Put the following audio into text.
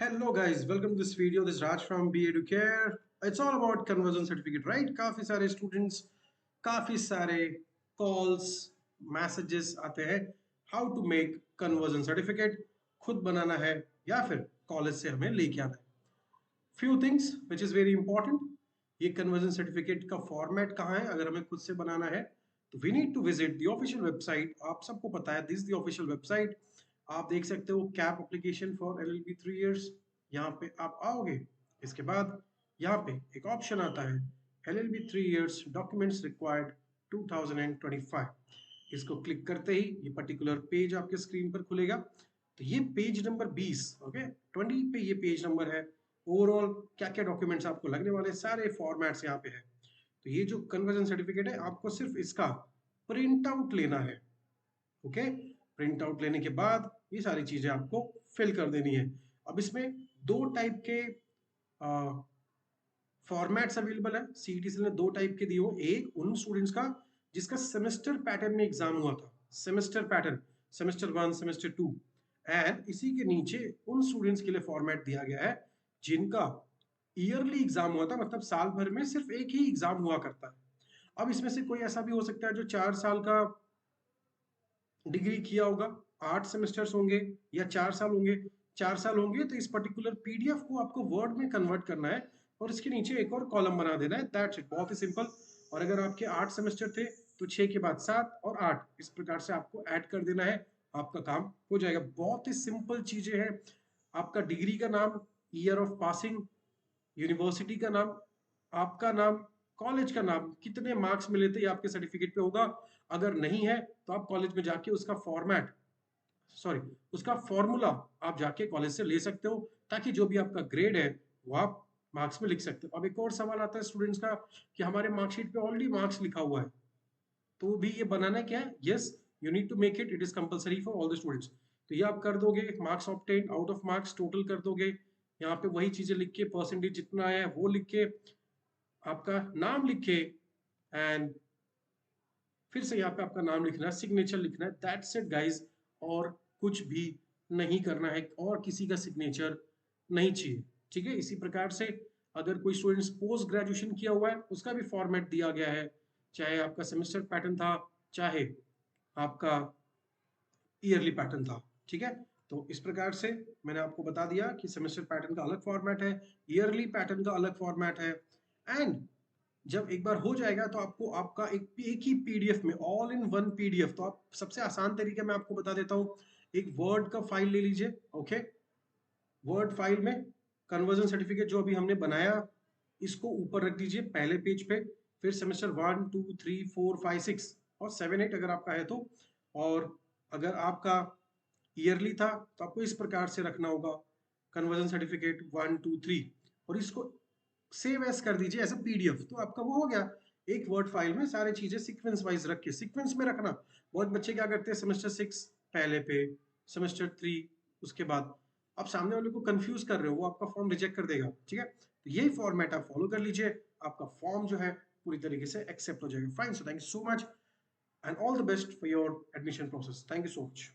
Hello guys, welcome to this video. This is Raj from BA to Care. It's all about conversion certificate, right? काफी सारे students, काफी सारे calls, messages आते हैं. How to make conversion certificate खुद बनाना है या फिर कॉलेज से हमें लेके आना है. Few things which is very important. ये conversion certificate का format कहाँ है? अगर हमें खुद से बनाना है तो we need to visit the official website. आप सबको पता है, this is the official website. आप देख सकते हो cap application for LLB 3 years. यहाँ पे आप आओगे. इसके बाद यहाँ पे एक ऑप्शन आता है LLB 3 years डॉक्यूमेंट्स रिक्वायर्ड 2025. इसको क्लिक करते ही ये पर्टिकुलर पेज आपके स्क्रीन पर खुलेगा. तो ये पेज नंबर 20, ओके, 20 पे ये पेज नंबर है. ओवरऑल क्या क्या डॉक्यूमेंट्स आपको लगने वाले सारे फॉर्मेट्स यहाँ पे है. तो ये जो कन्वर्जन सर्टिफिकेट है आपको सिर्फ इसका प्रिंट आउट लेना है. ओके, प्रिंट आउट लेने के बाद ये सारी चीजें आपको फिल कर देनी है. अब इसमें दो टाइप के फॉर्मेट्स अवेलेबल है. सीईटी ने दो टाइप के दिए हो. एक उन स्टूडेंट्स का जिसका सेमेस्टर पैटर्न में एग्जाम हुआ था, semester pattern, semester 1, semester 2. And इसी के नीचे उन स्टूडेंट्स के लिए फॉर्मेट दिया गया है जिनका ईयरली एग्जाम हुआ था, मतलब साल भर में सिर्फ एक ही एग्जाम हुआ करता है. अब इसमें से कोई ऐसा भी हो सकता है जो 4 साल का डिग्री किया होगा, 8 सेमेस्टर्स होंगे या 4 साल होंगे. 4 साल होंगे तो इस पर्टिकुलर पीडीएफ को आपको वर्ड में कन्वर्ट करना है और इसके नीचे एक और कॉलम बना देना है. दैट्स इट, बहुत ही सिंपल. और अगर आपके 8 सेमेस्टर थे तो 6 के बाद 7 और 8 इस प्रकार से आपको ऐड कर देना है. आपका काम हो जाएगा. बहुत ही सिंपल चीजें हैं. आपका डिग्री का नाम, ईयर ऑफ पासिंग, यूनिवर्सिटी का नाम, आपका नाम, कॉलेज का नाम, कितने मार्क्स मिले थे ये आपके सर्टिफिकेट पे होगा. अगर नहीं है तो आप कॉलेज में जाके उसका फॉर्मेट, सॉरी, उसका फॉर्मूला आप जाके कॉलेज से ले सकते हो, ताकि जो भी आपका ग्रेड है वो आप मार्क्स में लिख सकते हो. अब एक और सवाल आता है स्टूडेंट्स का कि हमारे मार्कशीट पे ऑलरेडी मार्क्स लिखा हुआ है, तो भी ये बनाना क्या है? Yes, you need to make it. It is compulsory for all the students. तो ये आप कर दोगे. Marks obtain, out of marks, total कर दोगे. यहाँ पे वही चीजें लिख के, परसेंटेज जितना है वो लिख के, आपका नाम लिख के, एंड फिर से यहाँ पे आपका नाम लिखना है, सिग्नेचर लिखना है. That's it guys. और कुछ भी नहीं करना है और किसी का सिग्नेचर नहीं चाहिए. ठीक है. इसी प्रकार से अगर कोई स्टूडेंट पोस्ट ग्रेजुएशन किया हुआ है उसका भी फॉर्मेट दिया गया है, चाहे आपका सेमेस्टर पैटर्न था, चाहे आपका ईयरली पैटर्न था. ठीक है. तो इस प्रकार से मैंने आपको बता दिया कि सेमेस्टर पैटर्न का अलग फॉर्मेट है, ईयरली पैटर्न का अलग फॉर्मेट है. एंड जब एक बार हो जाएगा तो आपको आपका एक ही पीडीएफ में, ऑल इन वन पीडीएफ. तो आप सबसे आसान तरीके में आपको बता देता हूँ. एक वर्ड का फाइल ले लीजिए. ओके, वर्ड फाइल में कन्वर्जन सर्टिफिकेट जो अभी हमने बनाया इसको ऊपर रख दीजिए पहले पेज पे. फिर सेमेस्टर 1, 2, 3, 4, 5, 6 और 7, 8 अगर आपका है तो. और अगर आपका ईयरली था तो आपको इस प्रकार से रखना होगा कन्वर्जन सर्टिफिकेट 1, 2, 3, और इसको सेव एस कर दीजिए एज अ पीडीएफ. तो आपका वो हो गया. एक वर्ड फाइल में सारे चीजें सीक्वेंस वाइज रख के, सीक्वेंस में रखना. बहुत बच्चे क्या करते हैं, सेमेस्टर 6 पहले पे, सेमेस्टर 3 उसके बाद. आप सामने वाले को कंफ्यूज कर रहे हो, वो आपका फॉर्म रिजेक्ट कर देगा. ठीक है. तो यही फॉर्मेट आप फॉलो कर लीजिए, आपका फॉर्म जो है पूरी तरीके से एक्सेप्ट हो जाएगा. Fine. So thank you so much and all the best for your admission process. Thank you so much.